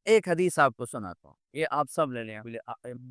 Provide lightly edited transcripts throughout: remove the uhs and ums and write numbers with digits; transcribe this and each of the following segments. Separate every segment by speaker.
Speaker 1: ایک حدیث آپ کو سناتا ہوں، یہ آپ سب لے لیں،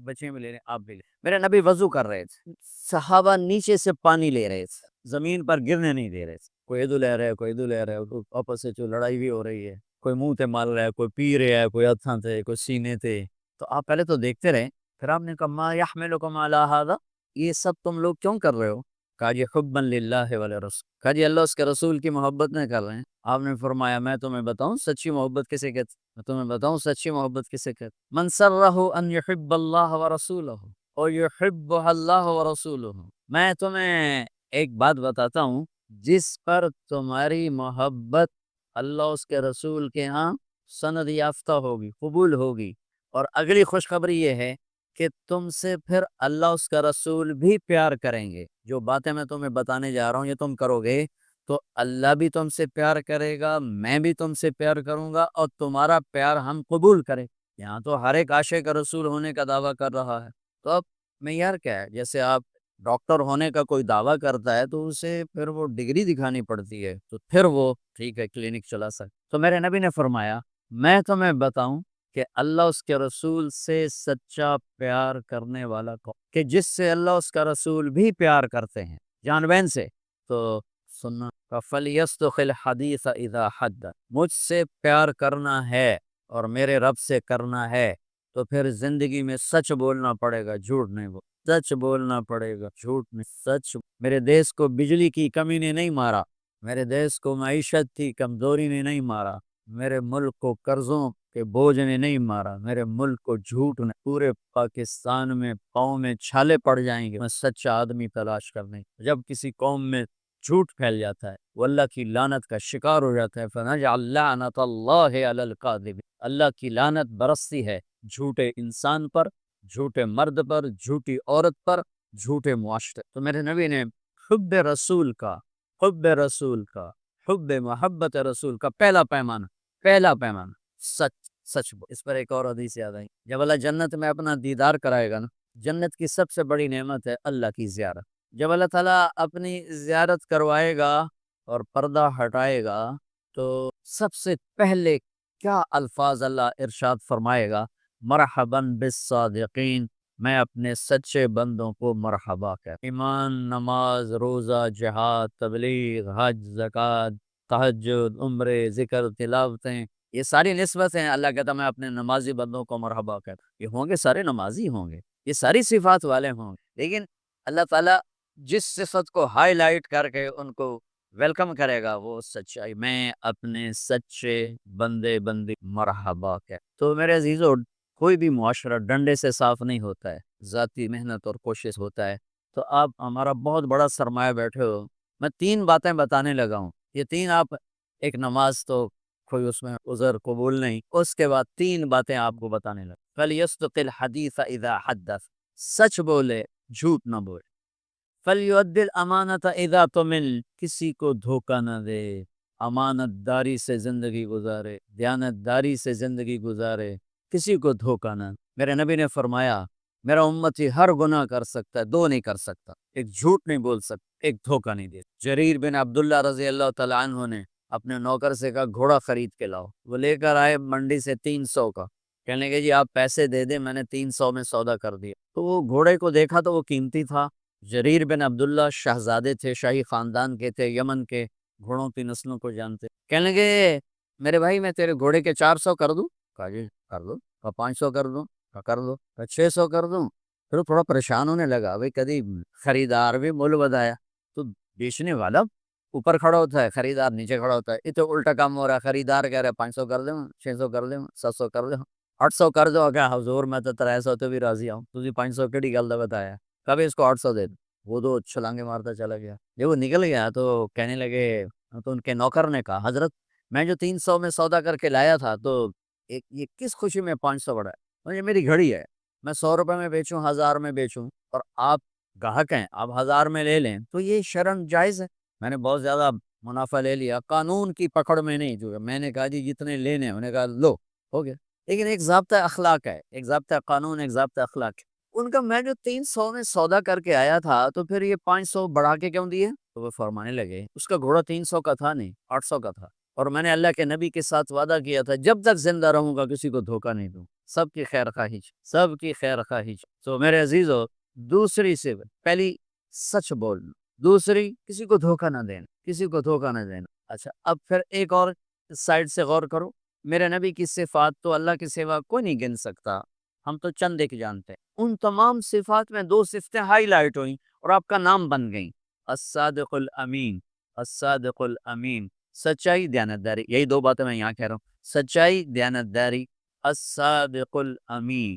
Speaker 1: بچے بھی لے لیں، آپ بھی لیں۔ میرے نبی وضو کر رہے تھے، صحابہ نیچے سے پانی لے رہے تھے، زمین پر گرنے نہیں دے رہے تھے، کوئی ادھر لے رہا ہے، کوئی ادھر لے رہا ہے، آپس سے جو لڑائی بھی ہو رہی ہے، کوئی منہ تے مال رہا ہے، کوئی پی رہا ہے، کوئی ہاتھاں تے، کوئی سینے تے۔ تو آپ پہلے تو دیکھتے رہے، پھر آپ نے کہا ما یحملکم علی ھذا، یہ سب تم لوگ کیوں کر رہے ہو؟ کہا جی حبا للہ ولرسول، کہا جی اللہ اس کے رسول کی محبت میں کر رہے ہیں۔ آپ نے فرمایا میں تمہیں بتاؤں سچی محبت کسے کہتے؟ میں تمہیں بتاؤں سچی محبت کسے کہتے؟ من سرہ ان یحب اللہ ورسولہ اور یحبہ اللہ ورسولہ۔ میں تمہیں ایک بات بتاتا ہوں، جس پر تمہاری محبت اللہ اس کے رسول کے ہاں سند یافتہ ہوگی، قبول ہوگی، اور اگلی خوشخبری یہ ہے کہ تم سے پھر اللہ اس کا رسول بھی پیار کریں گے۔ جو باتیں میں تمہیں بتانے جا رہا ہوں یہ تم کرو گے تو اللہ بھی تم سے پیار کرے گا، میں بھی تم سے پیار کروں گا، اور تمہارا پیار ہم قبول کریں۔ یہاں تو ہر ایک عاشق رسول ہونے کا دعویٰ کر رہا ہے، تو اب معیار کیا ہے؟ جیسے آپ ڈاکٹر ہونے کا کوئی دعویٰ کرتا ہے تو اسے پھر وہ ڈگری دکھانی پڑتی ہے، تو پھر وہ ٹھیک ہے کلینک چلا سکتا۔ تو میرے نبی نے فرمایا میں تمہیں بتاؤں کہ اللہ اس کے رسول سے سچا پیار کرنے والا کون، کہ جس سے اللہ اس کا رسول بھی پیار کرتے ہیں جان بین سے، تو سننا فَلْيَصْدُقِ الْحَدِيثَ إِذَا حَدَّثَ، مجھ سے پیار کرنا ہے اور میرے رب سے کرنا ہے تو پھر زندگی میں سچ بولنا پڑے گا، جھوٹ نہیں بول، سچ بولنا پڑے گا، جھوٹ نہیں، سچ۔ میرے دیس کو بجلی کی کمی نے نہیں مارا، میرے دیس کو معیشت کی کمزوری نے نہیں مارا، میرے ملک کو قرضوں کے بوجھ نے نہیں مارا، میرے ملک کو جھوٹ نے۔ پورے پاکستان میں قوم میں چھالے پڑ جائیں گے میں سچا آدمی تلاش کرنے۔ جب کسی قوم میں جھوٹ پھیل جاتا ہے وہ اللہ کی لعنت کا شکار ہو جاتا ہے، فَنَجْعَلْ لَعْنَةَ اللَّهِ عَلَى الْكَاذِبِينَ، اللہ کی لعنت برستی ہے جھوٹے انسان پر، جھوٹے مرد پر، جھوٹی عورت پر، جھوٹے معاشرے۔ تو میرے نبی نے حب رسول کا، حب رسول کا، حب محبت رسول کا پہلا پیمانہ سچ، سچ بول۔ اس پر ایک اور حدیث یاد آئی، جب اللہ جنت میں اپنا دیدار کرائے گا نا، جنت کی سب سے بڑی نعمت ہے اللہ کی زیارت۔ جب اللہ تعالیٰ اپنی زیارت کروائے گا اور پردہ ہٹائے گا تو سب سے پہلے کیا الفاظ اللہ ارشاد فرمائے گا؟ مرحباً بالصادقین، میں اپنے سچے بندوں کو مرحبا کہتا ہوں۔ ایمان، نماز، روزہ، جہاد، تبلیغ، حج، زکوٰۃ، تہجد، عمرے، ذکر، تلاوتیں، یہ ساری نسبتیں اللہ کہتا میں اپنے نمازی بندوں کو مرحبا کہتا ہوں۔ یہ ہوں گے سارے نمازی ہوں گے، یہ ساری صفات والے ہوں گے، لیکن اللہ تعالیٰ جس صفت کو ہائی لائٹ کر کے ان کو ویلکم کرے گا وہ سچائی، میں اپنے سچے بندے بندی مرحبا کہتا۔ تو میرے عزیزو، کوئی بھی معاشرہ ڈنڈے سے صاف نہیں ہوتا ہے، ذاتی محنت اور کوشش ہوتا ہے۔ تو آپ ہمارا بہت بڑا سرمایہ بیٹھے ہو، میں 3 باتیں بتانے لگا ہوں، یہ 3 آپ، ایک نماز تو کوئی اس میں عذر قبول نہیں، اس کے بعد 3 باتیں آپ کو بتانے لگا۔ فَلْيَصْدُقِ الْحَدِيثَ إِذَا حَدَّثَ، سچ بولے، جھوٹ نہ بولے۔ فَلْيُؤَدِّ الْأَمَانَةَ إِذَا تُؤْمِنَ، کسی کو دھوکہ نہ دے، امانت داری سے زندگی گزارے، دیانت داری سے زندگی گزارے، کسی کو دھوکہ نہ۔ میرے نبی نے فرمایا میرا امتی ہر گناہ کر سکتا ہے، 2 نہیں کر سکتا، ایک جھوٹ نہیں بول سکتا، ایک دھوکہ نہیں دے۔ جریر بن عبداللہ رضی اللہ تعالیٰ عنہ نے اپنے نوکر سے کہا گھوڑا خرید کے لاؤ، وہ لے کر آئے منڈی سے 300 کا، کہنے لگے جی آپ پیسے دے دیں، میں نے 300 میں سودا کر دیا۔ تو وہ گھوڑے کو دیکھا تو وہ قیمتی تھا، جریر بن عبداللہ شہزادے تھے، شاہی خاندان کے تھے، یمن کے، گھوڑوں کی نسلوں کو جانتے۔ کہنے لگے میرے بھائی میں تیرے گھوڑے کے 400 کر دوں؟ کہا جی کر دو۔ کہا 500 کر دوں؟ کہا کر دو۔ کہا 600 کر دوں؟ پھر تھوڑا پریشان ہونے لگا، بھائی کدی خریدار بھی مول بدایا، تو بیچنے والا اوپر کھڑا ہوتا ہے، خریدار نیچے کھڑا ہوتا ہے، یہ تو الٹا کام ہو رہا ہے، خریدار کہہ رہا ہے 500 کر دیں، 600 کر دیں، 700 کر دیں، 800 کر دو۔ کیا حضور میں تو 300 تو بھی راضی ہوں، تجھے 500 کیڑی گل دا بتایا، کبھی اس کو 800 دے دو۔ وہ تو چھلانگے مارتا چلا گیا، جب وہ نکل گیا تو کہنے لگے، تو ان کے نوکر نے کہا حضرت میں جو 300 میں سودا کر کے لایا تھا تو یہ کس خوشی میں 500 بڑھا ہے؟ یہ میری گھڑی ہے، میں 100 روپے میں بیچوں، 1000 میں بیچوں، اور آپ گاہک ہیں، آپ 1000 میں لے لیں تو یہ شرعاً جائز ہے۔ میں نے بہت زیادہ منافع لے لیا، قانون کی پکڑ میں نہیں، جو میں نے کہا جی جتنے لینے، انہوں نے کہا لو، ہو گیا۔ لیکن ایک ضابطہ اخلاق ہے، ایک ضابطہ قانون، ایک ضابطہ اخلاق ہے۔ ان کا میں جو 300 میں سودا کر کے آیا تھا تو پھر یہ 500 بڑھا کے کیوں دیے؟ تو وہ فرمانے لگے اس کا گھوڑا 300 کا تھا نہیں، 800 کا تھا، اور میں نے اللہ کے نبی کے ساتھ وعدہ کیا تھا جب تک زندہ رہوں گا کسی کو دھوکہ نہیں دوں، سب کی خیر خواہش، سب کی خیر خواہش۔ تو میرے عزیزو، دوسری سے پہلی سچ بولنا، دوسری کسی کو دھوکہ نہ دینا، کسی کو دھوکہ نہ دینا۔ اچھا، اب پھر ایک اور سائڈ سے غور کرو، میرے نبی کی صفات تو اللہ کے سوا کوئی نہیں گن سکتا، ہم تو چند ایک جانتے ہیں۔ ان تمام صفات میں دو صفتیں ہائی لائٹ ہوئیں اور آپ کا نام بن گئیں، الصادق الامین، الصادق الامین، سچائی، دیانتداری۔ یہی دو باتیں میں یہاں کہہ رہا ہوں، سچائی، دیانتداری، الصادق الامین،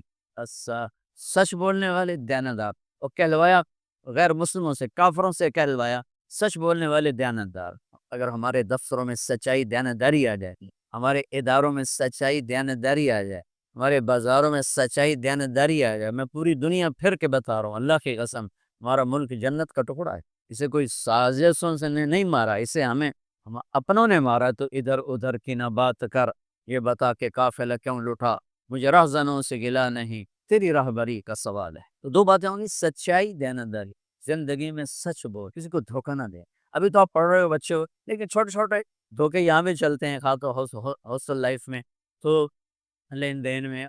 Speaker 1: سچ بولنے والے، دیانتدار۔ اور کہلوایا غیر مسلموں سے، کافروں سے کہلوایا سچ بولنے والے، دیانتدار۔ اگر ہمارے دفتروں میں سچائی، دیانتداری آ جائے، ہمارے اداروں میں سچائی، دیانتداری آ جائے، ہمارے بازاروں میں سچائی، دیانتداری آ جائے، میں پوری دنیا پھر کے بتا رہا ہوں، اللہ کی قسم، ہمارا ملک جنت کا ٹکڑا ہے۔ اسے کوئی سازشوں سے نہیں مارا، اسے ہم اپنوں نے مارا۔ تو ادھر ادھر کی نہ بات کر، یہ بتا کہ قافلہ کیوں لٹا، مجھے رہزنوں سے گلا نہیں، تیری راہبری کا سوال ہے۔ تو دو باتیں ہوں گی، سچائی، دیانتداری۔ زندگی میں سچ بول، کسی کو دھوکہ نہ دے۔ ابھی تو آپ پڑھ رہے ہو بچے ہو، لیکن چھوٹے چھوٹے دھوکے یہاں بھی چلتے ہیں، خاص طور ہاسٹل لائف میں، تو لین دین میں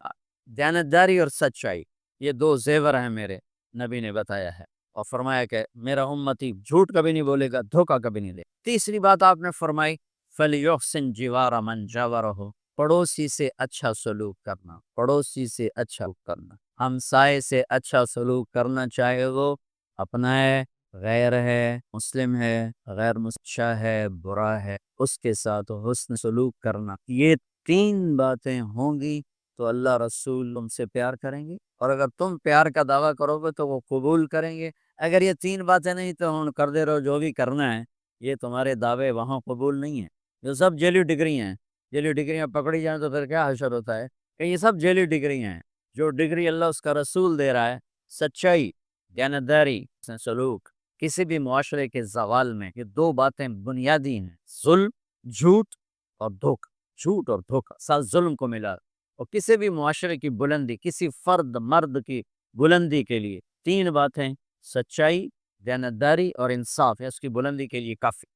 Speaker 1: دیانتداری اور سچائی، یہ دو زیور ہیں میرے نبی نے بتایا ہے، اور فرمایا کہ میرا امتی جھوٹ کبھی نہیں بولے گا، دھوکہ کبھی نہیں دے۔ تیسری بات آپ نے فرمائی، فَلْيُحْسِنْ جِوَارَ مَنْ جَاوَرَهُ، پڑوسی سے اچھا سلوک کرنا، پڑوسی سے اچھا سلوک کرنا، ہمسائے سے اچھا سلوک کرنا، چاہے وہ اپنا ہے، غیر ہے، مسلم ہے، غیر مسلم ہے، برا ہے، اس کے ساتھ حسن سلوک کرنا۔ یہ تین باتیں ہوں گی تو اللہ رسول تم سے پیار کریں گے، اور اگر تم پیار کا دعویٰ کرو گے تو وہ قبول کریں گے۔ اگر یہ تین باتیں نہیں تو ہم کر دے رہو جو بھی کرنا ہے، یہ تمہارے دعوے وہاں قبول نہیں ہیں۔ جو سب جیلی ڈگری ہیں، جیلی ڈگریاں پکڑی جائیں تو پھر کیا حشر ہوتا ہے کہ یہ سب جیلی ڈگری ہیں۔ جو ڈگری اللہ اس کا رسول دے رہا ہے، سچائی، دیانتداری، سلوک، کسی بھی معاشرے کے زوال میں یہ دو باتیں بنیادی ہیں، ظلم، جھوٹ اور دھوکہ، جھوٹ اور دھوکہ ساتھ ظلم کو ملا۔ اور کسی بھی معاشرے کی بلندی، کسی فرد مرد کی بلندی کے لیے تین باتیں، سچائی، دیانتداری اور انصاف، ہے اس کی بلندی کے لیے کافی۔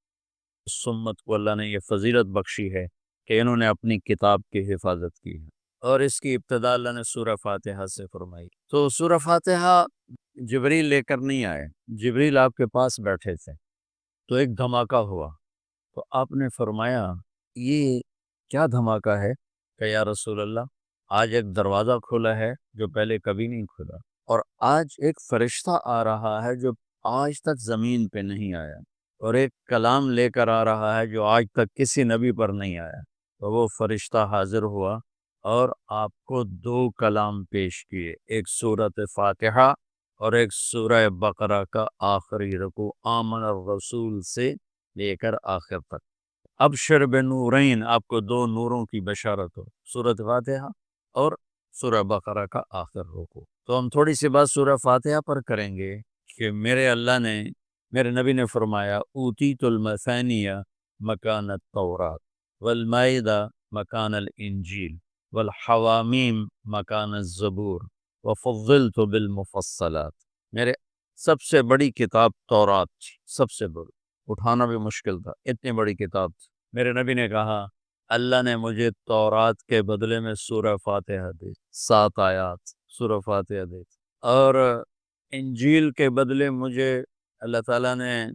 Speaker 1: اس امت کو اللہ نے یہ فضیلت بخشی ہے کہ انہوں نے اپنی کتاب کی حفاظت کی ہے، اور اس کی ابتدا اللہ نے سورہ فاتحہ سے فرمائی۔ تو سورہ فاتحہ جبریل لے کر نہیں آئے، جبریل آپ کے پاس بیٹھے تھے، تو ایک دھماکہ ہوا، تو آپ نے فرمایا یہ کیا دھماکہ ہے؟ کہ یا رسول اللہ، آج ایک دروازہ کھلا ہے جو پہلے کبھی نہیں کھلا، اور آج ایک فرشتہ آ رہا ہے جو آج تک زمین پہ نہیں آیا، اور ایک کلام لے کر آ رہا ہے جو آج تک کسی نبی پر نہیں آیا۔ تو وہ فرشتہ حاضر ہوا اور آپ کو دو کلام پیش کیے، ایک سورۃ فاتحہ اور ایک سورہ بقرہ کا آخری رکوع، آمن الرسول سے لے کر آخر تک۔ ابشر بنورین، آپ کو دو نوروں کی بشارت ہو، سورۃ فاتحہ اور سورہ بقرہ کا آخر رکوع۔ تو ہم تھوڑی سی بات سورہ فاتحہ پر کریں گے کہ میرے اللہ نے، میرے نبی نے فرمایا، اوتیت المثانیہ مکان التورات، والمائدہ مکان الانجیل، والحوامیم مکان الزبور، وفضلت بالمفصلات۔ میرے سب سے بڑی کتاب تورات تھی، سب سے بڑی، اٹھانا بھی مشکل تھا، اتنی بڑی کتاب تھی۔ میرے نبی نے کہا اللہ نے مجھے تورات کے بدلے میں سورہ فاتحہ دی، 7 آیات سورہ فاتحہ دی، اور انجیل کے بدلے مجھے اللہ تعالیٰ نے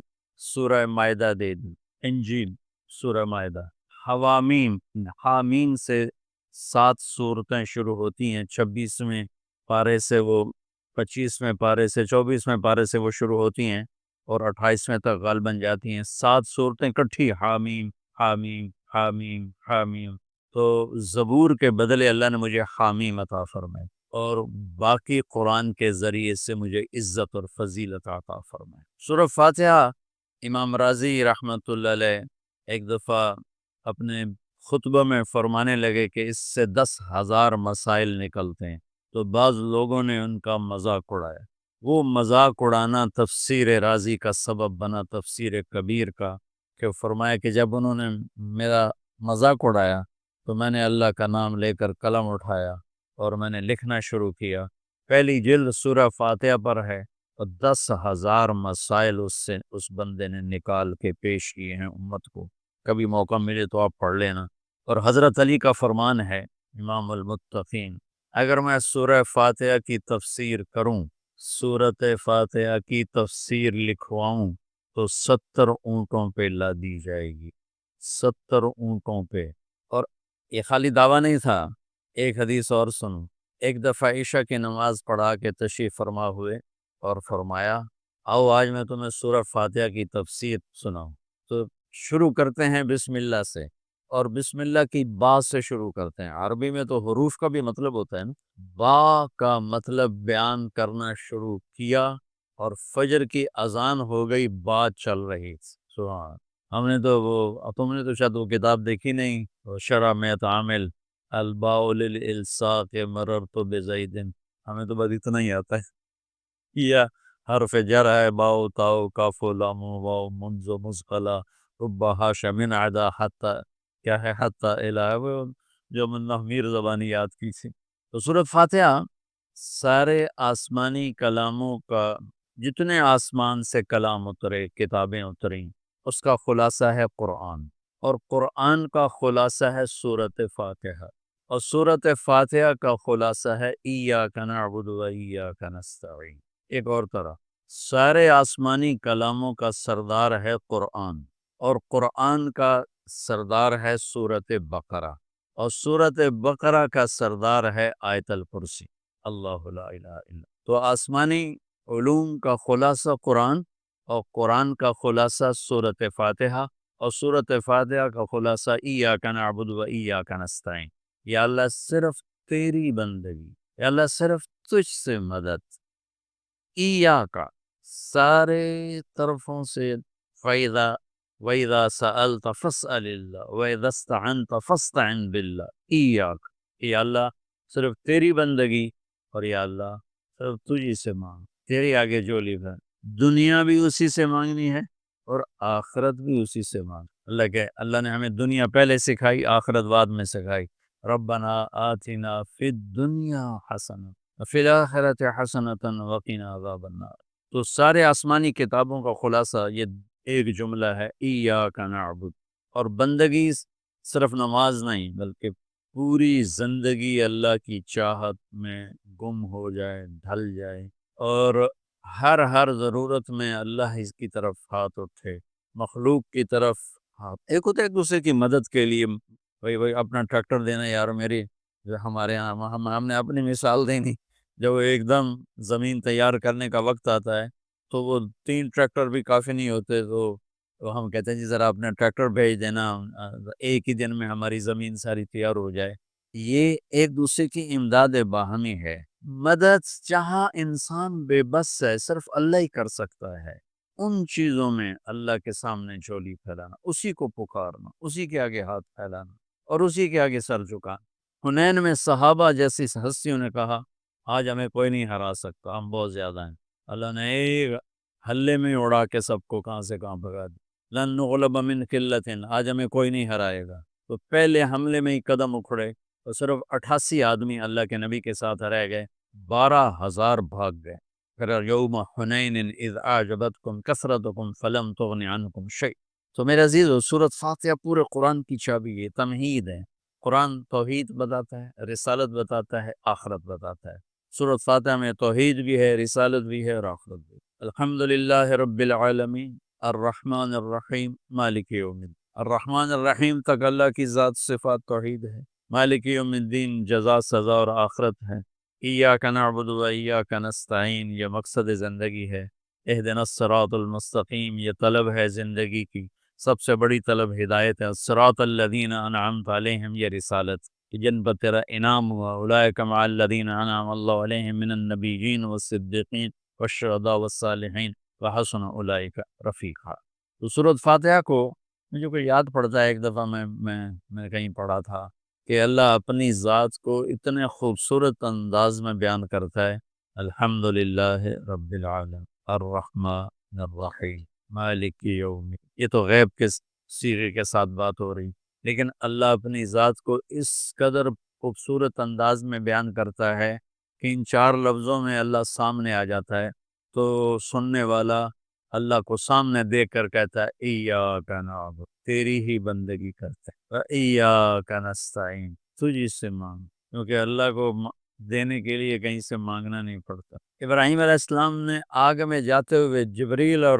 Speaker 1: سورہ مائدہ دے دی، انجیل سورہ مائدہ۔ حوامیم، حامیم سے 7 سورتیں شروع ہوتی ہیں، 26ویں پارے سے وہ 25ویں پارے سے 24ویں پارے سے وہ شروع ہوتی ہیں، اور 28ویں تک غالباً جاتی ہیں، 7 صورتیں کٹھی، حامیم حامیم حامیم حامیم۔ تو زبور کے بدلے اللہ نے مجھے حامیم عطا فرمائے، اور باقی قرآن کے ذریعے سے مجھے عزت اور فضیلت عطا فرمائے۔ سورہ فاتحہ، امام رازی رحمۃ اللہ علیہ ایک دفعہ اپنے خطبہ میں فرمانے لگے کہ اس سے 10,000 مسائل نکلتے ہیں، تو بعض لوگوں نے ان کا مذاق اڑایا۔ وہ مذاق اڑانا تفسیر رازی کا سبب بنا، تفسیر کبیر کا، کہ فرمایا کہ جب انہوں نے میرا مذاق اڑایا تو میں نے اللہ کا نام لے کر قلم اٹھایا اور میں نے لکھنا شروع کیا۔ پہلی جلد سورہ فاتحہ پر ہے، اور 10,000 مسائل اس بندے نے نکال کے پیش کیے ہیں امت کو۔ کبھی موقع ملے تو آپ پڑھ لینا۔ اور حضرت علی کا فرمان ہے امام المتقین، اگر میں سورہ فاتحہ کی تفسیر کروں، سورۃ فاتحہ کی تفسیر لکھواؤں تو 70 اونٹوں پہ لادی جائے گی، 70 اونٹوں پہ۔ اور یہ خالی دعویٰ نہیں تھا، ایک حدیث اور سنو۔ ایک دفعہ عشاء کی نماز پڑھا کے تشریف فرما ہوئے اور فرمایا آؤ آج میں تمہیں سورہ فاتحہ کی تفسیر سناؤں۔ تو شروع کرتے ہیں بسم اللہ سے، اور بسم اللہ کی با سے شروع کرتے ہیں۔ عربی میں تو حروف کا بھی مطلب ہوتا ہے نا، با کا مطلب بیان کرنا شروع کیا اور فجر کی اذان ہو گئی، بات چل رہی۔ سبحان، ہم نے تو وہ، تم نے تو شاید وہ کتاب دیکھی نہیں، شرح میں تعامل الباء للالصاق مررت بزید، ہمیں تو بس اتنا ہی آتا ہے۔ یا حرف جر ہے، باؤ تاؤ کاف و لام و واو منز و مثقلہ رب حاش من عدا حتی، کیا ہے حتی الہ، وہ جو من میر زبانی یاد کی تھی۔ تو سورۃ فاتحہ سارے آسمانی کلاموں کا، جتنے آسمان سے کلام اترے، کتابیں اتریں، اس کا خلاصہ ہے قرآن، اور قرآن کا خلاصہ ہے سورۃ فاتحہ، اور سورۃ فاتحہ کا خلاصہ ہے ایاک نعبد و ایاک نستعین۔ ایک اور طرح، سارے آسمانی کلاموں کا سردار ہے قرآن، اور قرآن کا سردار ہے سورۃ بقرہ، اور سورۃ بقرہ کا سردار ہے آیت الکرسی، اللہ لا الہ الا۔ تو آسمانی علوم کا خلاصہ قرآن، اور قرآن کا خلاصہ سورۃ فاتحہ، اور سورۃ فاتحہ کا خلاصہ ایاک نعبد و ایاک نستعین۔ یا اللہ صرف تیری بندگی، یا اللہ صرف تجھ سے مدد، ایاک سارے طرفوں سے، فَإِذَا وَإِذَا سَأَلْتَ فَاسْأَلِ اللَّهَ وَإِذَا اسْتَعَنْتَ فَاسْتَعِنْ بِاللَّهِ ایاک، یا اللہ صرف تیری بندگی، اور یا اللہ صرف تجھی سے مانگ، تیرے آگے جو لکھا ہے، دنیا بھی اسی سے مانگنی ہے اور آخرت بھی اسی سے مانگ۔ اللہ نے ہمیں دنیا پہلے سکھائی، آخرت بعد میں سکھائی۔ ربنا آتنا فی الدنیا حسنہ فی الآخرۃ حسنۃ وقنا عذاب النار۔ تو سارے آسمانی کتابوں کا خلاصہ یہ ایک جملہ ہے، ایاک نعبد۔ اور بندگی صرف نماز نہیں، بلکہ پوری زندگی اللہ کی چاہت میں گم ہو جائے، ڈھل جائے، اور ہر ضرورت میں اللہ اس کی طرف ہاتھ اٹھے، مخلوق کی طرف ہاتھ، ایک ہوتا ہے ایک دوسرے کی مدد کے لیے، وہی اپنا ٹریکٹر دینا، یار میری جو ہمارے یہاں ہم نے اپنی مثال دینی، جب وہ ایک دم زمین تیار کرنے کا وقت آتا ہے تو وہ 3 ٹریکٹر بھی کافی نہیں ہوتے، تو ہم کہتے ہیں جی ذرا اپنا ٹریکٹر بھیج دینا، ایک ہی دن میں ہماری زمین ساری تیار ہو جائے۔ یہ ایک دوسرے کی امداد باہمی ہے۔ مدد جہاں انسان بے بس ہے، صرف اللہ ہی کر سکتا ہے، ان چیزوں میں اللہ کے سامنے جھولی پھیلانا، اسی کو پکارنا، اسی کے آگے ہاتھ پھیلانا، اور اسی کے آگے سر جھکانا۔ حنین میں صحابہ جیسی ہستیوں نے کہا آج ہمیں کوئی نہیں ہرا سکتا، ہم بہت زیادہ ہیں۔ اللہ نے ایک حلے میں اڑا کے سب کو کہاں سے کہاں بھگا دیا، لن نغلب من قلت، آج ہمیں کوئی نہیں ہرائے گا۔ تو پہلے حملے میں ہی قدم اکھڑے تو صرف 88 آدمی اللہ کے نبی کے ساتھ رہ گئے، 12,000 بھاگ گئے۔ پھر یوم حنین اذ اعجبتکم کثرتکم فلم تغن عنکم شیء۔ تو میرے عزیزو، سورۃ فاتحہ پورے قرآن کی چابی ہے، تمہید ہے۔ قرآن توحید بتاتا ہے، رسالت بتاتا ہے، آخرت بتاتا ہے۔ سورۃ فاتحہ میں توحید بھی ہے، رسالت بھی ہے، اور آخرت بھی ہے۔ الحمدللہ رب العالمین الرحمن الرحیم مالک یوم الدین۔ الرحمن الرحیم تک اللہ کی ذات صفات توحید ہے، مالک یوم الدین جزا سزا اور آخرت ہے، ایاک نعبد و ایاک نستعین یہ مقصد زندگی ہے، اہدنا الصراط المستقیم یہ طلب ہے زندگی کی، سب سے بڑی طلب ہدایت ہے، الصراط الذین انعمت علیہم یہ رسالت کہ جن پر تیرا انعام ہوا، اولئک مع الذین انعم اللہ علیہم من النبیین والصدیقین والشہداء والصالحین وحسن اولئک رفیقا۔ تو سورۃ فاتحہ کو مجھے کوئی یاد پڑتا ہے، ایک دفعہ میں کہیں پڑھا تھا کہ اللہ اپنی ذات کو اتنے خوبصورت انداز میں بیان کرتا ہے، الحمدللہ رب العالمین الرحمن الرحیم مالک یوم، یہ تو غیب کے صیغے کے ساتھ بات ہو رہی، لیکن اللہ اپنی ذات کو اس قدر خوبصورت انداز میں بیان کرتا ہے کہ ان 4 لفظوں میں اللہ سامنے آ جاتا ہے، تو سننے والا اللہ کو سامنے دیکھ کر کہتا ہے ایاک نعبد، تیری ہی بندگی کرتے ہیں، ایاک نستعین، تجھی سے مانگ، کیونکہ اللہ کو دینے کے لیے کہیں سے مانگنا نہیں پڑتا۔ ابراہیم علیہ السلام نے آگ میں جاتے ہوئے جبریل اور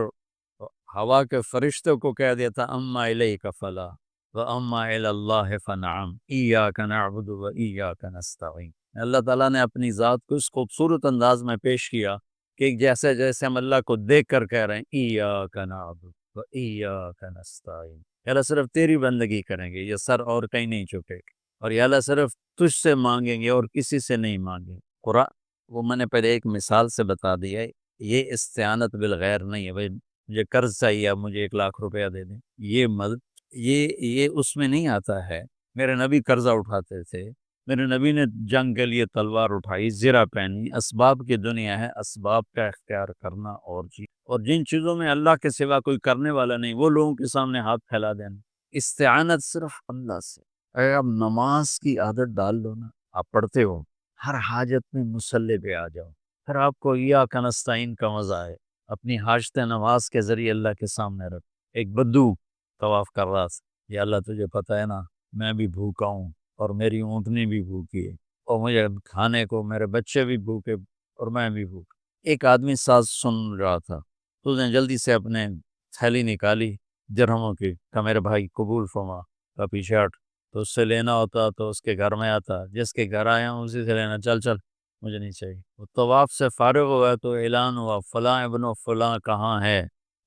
Speaker 1: ہوا کے فرشتوں کو کہہ دیا تھا اما الیک فلا واما الی اللہ فنعم ایاک نعبد و ایاک نستعین۔ اللہ تعالیٰ نے اپنی ذات کو اس خوبصورت انداز میں پیش کیا کہ جیسے جیسے ہم اللہ کو دیکھ کر کہہ رہے ہیں ایاک نعبد و ایاک نستعین، یا اللہ صرف تیری بندگی کریں گے، یہ سر اور کہیں نہیں جھکے گا، اور یا اللہ صرف تجھ سے مانگیں گے اور کسی سے نہیں مانگیں گے۔ قرآن وہ میں نے پہلے ایک مثال سے بتا دیا ہے، یہ استعانت بالغیر نہیں ہے، بھائی مجھے قرض چاہیے اب مجھے 1,00,000 روپیہ دے دیں، یہ مد یہ اس میں نہیں آتا ہے۔ میرے نبی قرضہ اٹھاتے تھے، میرے نبی نے جنگ کے لیے تلوار اٹھائی، زرہ پہنی، اسباب کی دنیا ہے، اسباب کا اختیار کرنا اور چیز، اور جن چیزوں میں اللہ کے سوا کوئی کرنے والا نہیں وہ لوگوں کے سامنے ہاتھ پھیلا دینا۔ استعانت صرف اللہ سے۔ اگر آپ نماز کی عادت ڈال لو نا، آپ پڑھتے ہو ہر حاجت میں مصلی پہ آ جاؤ، پھر آپ کو ایاک نستعین کا مزہ آئے، اپنی حاجت نماز کے ذریعے اللہ کے سامنے رکھ۔ ایک بدو طواف کر رہا تھا، یا اللہ تجھے پتہ ہے نا میں بھی بھوکا ہوں اور میری اونٹنی بھی بھوکی ہے اور مجھے کھانے کو میرے بچے بھی بھوکے اور میں بھی بھوکا۔ ایک آدمی ساز سن رہا تھا تو اس نے جلدی سے اپنے تھیلی نکالی درہموں کی، کہ میرے بھائی قبول فرما، کا پیچھے ہٹ، تو اس سے لینا ہوتا تو اس کے گھر میں آتا، جس کے گھر آیا ہوں اسی سے لینا، چل چل مجھے نہیں چاہیے۔ وہ طواف سے فارغ ہوا تو اعلان ہوا فلاں ابن فلاں کہاں ہے،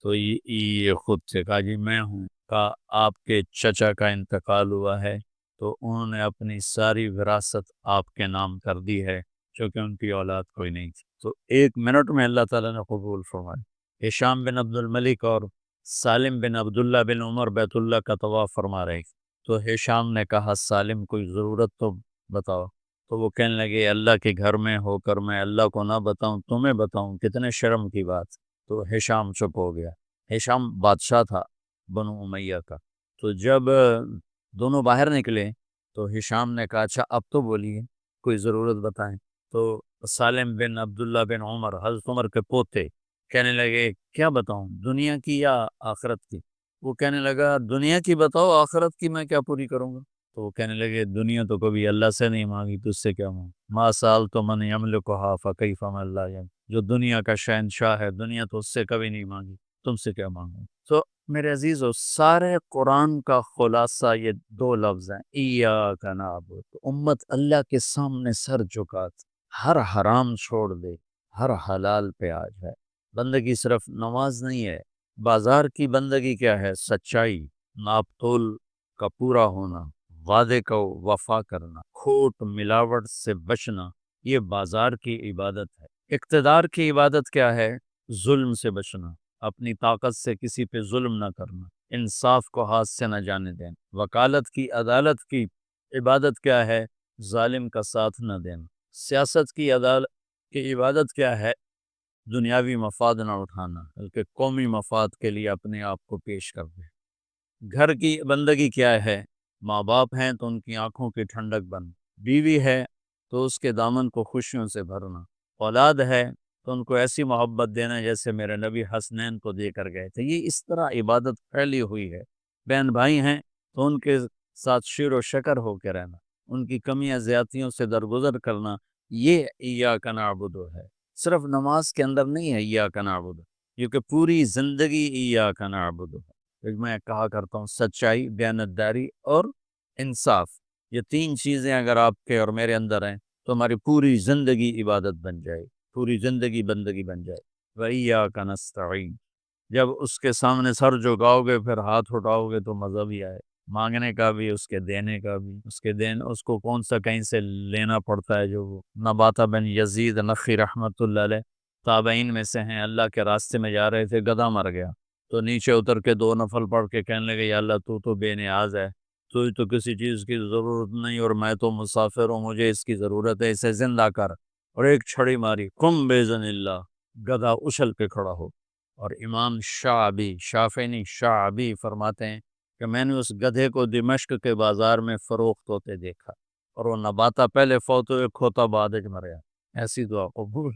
Speaker 1: تو یہ خود سے کہا جی میں ہوں، کہا آپ کے چچا کا انتقال ہوا ہے تو انہوں نے اپنی ساری وراثت آپ کے نام کر دی ہے، چونکہ ان کی اولاد کوئی نہیں تھی۔ تو 1 منٹ میں اللہ تعالیٰ نے قبول فرمایا۔ ہشام بن عبد الملک اور سالم بن عبداللہ بن عمر بیت اللہ کا طواف فرما رہے، تو ہشام نے کہا سالم کوئی ضرورت تو بتاؤ، تو وہ کہنے لگے اللہ کے گھر میں ہو کر میں اللہ کو نہ بتاؤں تمہیں بتاؤں، کتنے شرم کی بات۔ تو ہشام چپ ہو گیا۔ ہشام بادشاہ تھا بنو امیہ کا۔ تو جب دونوں باہر نکلے تو ہشام نے کہا اچھا اب تو بولیے کوئی ضرورت بتائیں۔ تو سالم بن عبداللہ بن عمر حضرت عمر کے پوتے کہنے لگے کیا بتاؤں، دنیا کی یا آخرت کی؟ وہ کہنے لگا دنیا کی بتاؤ، آخرت کی میں کیا پوری کروں گا؟ تو وہ کہنے لگے دنیا تو کبھی اللہ سے نہیں مانگی، تجھ سے کیا مانگ، ما سال تو من یملکھا فکیف من لا یملک، جو دنیا کا شہنشاہ ہے دنیا تو اس سے کبھی نہیں مانگی، تم سے کیا مانگوں۔ تو میرے عزیزو سارے قرآن کا خلاصہ یہ 2 لفظ ہیں ایاک نعبد۔ امت اللہ کے سامنے سر جھکا، ہر حرام چھوڑ دے، ہر حلال پہ آ جائے۔ بندگی صرف نماز نہیں ہے، بازار کی بندگی کیا ہے؟ سچائی، ناپ تول کا پورا ہونا، وعدے کا وفا کرنا، کھوٹ ملاوٹ سے بچنا، یہ بازار کی عبادت ہے۔ اقتدار کی عبادت کیا ہے؟ ظلم سے بچنا، اپنی طاقت سے کسی پہ ظلم نہ کرنا، انصاف کو ہاتھ سے نہ جانے دینا۔ وکالت کی عدالت کی عبادت کیا ہے؟ ظالم کا ساتھ نہ دینا۔ سیاست کی عدالت کی عبادت کیا ہے؟ دنیاوی مفاد نہ اٹھانا بلکہ قومی مفاد کے لیے اپنے آپ کو پیش کر دے۔ گھر کی بندگی کیا ہے؟ ماں باپ ہیں تو ان کی آنکھوں کی ٹھنڈک بن، بیوی ہے تو اس کے دامن کو خوشیوں سے بھرنا، اولاد ہے تو ان کو ایسی محبت دینا جیسے میرے نبی حسنین کو دے کر گئے تھے۔ یہ اس طرح عبادت پھیلی ہوئی ہے۔ بہن بھائی ہیں تو ان کے ساتھ شیر و شکر ہو کے رہنا، ان کی کمیاں زیادتیوں سے درگزر کرنا، یہ ایاک نعبد ہے۔ صرف نماز کے اندر نہیں ہے ایاک نعبد، کیونکہ پوری زندگی ایاک نعبد ہے۔ میں کہا کرتا ہوں سچائی، دیانتداری اور انصاف، یہ 3 چیزیں اگر آپ کے اور میرے اندر ہیں تو ہماری پوری زندگی عبادت بن جائے، پوری زندگی بندگی بن جائے۔ وَإِيَّاكَ نَسْتَعِينُ، جب اس کے سامنے سر جھکاؤ گے پھر ہاتھ اٹھاؤ گے تو مزہ بھی آئے، مانگنے کا بھی، اس کے دینے کا بھی۔ اس کو کون سا کہیں سے لینا پڑتا ہے؟ جو نباتہ بن یزید نخی رحمۃ اللہ علیہ تابعین میں سے ہیں، اللہ کے راستے میں جا رہے تھے، گدھا مر گیا تو نیچے اتر کے 2 نفل پڑھ کے کہنے لگے یا اللہ تو بے نیاز ہے، تو کسی چیز کی ضرورت نہیں اور میں تو مسافر ہوں، مجھے اس کی ضرورت ہے، اسے زندہ کر، اور ایک چھڑی ماری، قم بیزن اللہ، گدھا اچھل کے کھڑا ہو۔ اور امام شافعی نہیں شعبی فرماتے ہیں کہ میں نے اس گدھے کو دمشق کے بازار میں فروخت ہوتے دیکھا، اور وہ نباتہ پہلے فوت ہوئے، کھوتا بعد مر گیا۔ ایسی دعا قبول